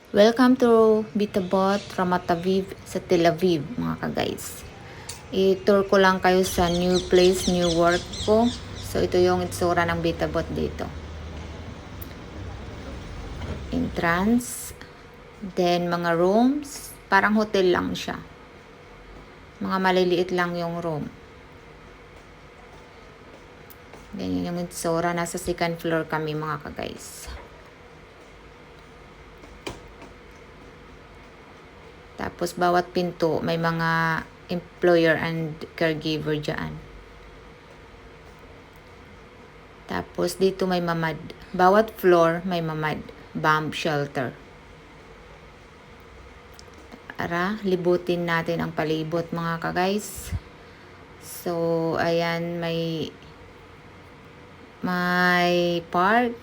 Welcome to Bitabot, Ramat Aviv sa Tel Aviv, mga ka-guys. I-tour ko lang kayo sa new place, new work ko. So, ito yung itsura ng Bitabot dito. Entrance. Then, mga rooms. Parang hotel lang siya. Mga maliliit lang yung room. Ganyan yung itsura. Nasa second floor kami, mga ka-guys. Tapos, bawat pinto, may mga employer and caregiver dyan. Tapos, dito may mamad. Bawat floor, may mamad. Bomb shelter. Ara, libutin natin ang palibot, mga ka-guys. So, ayan, may park.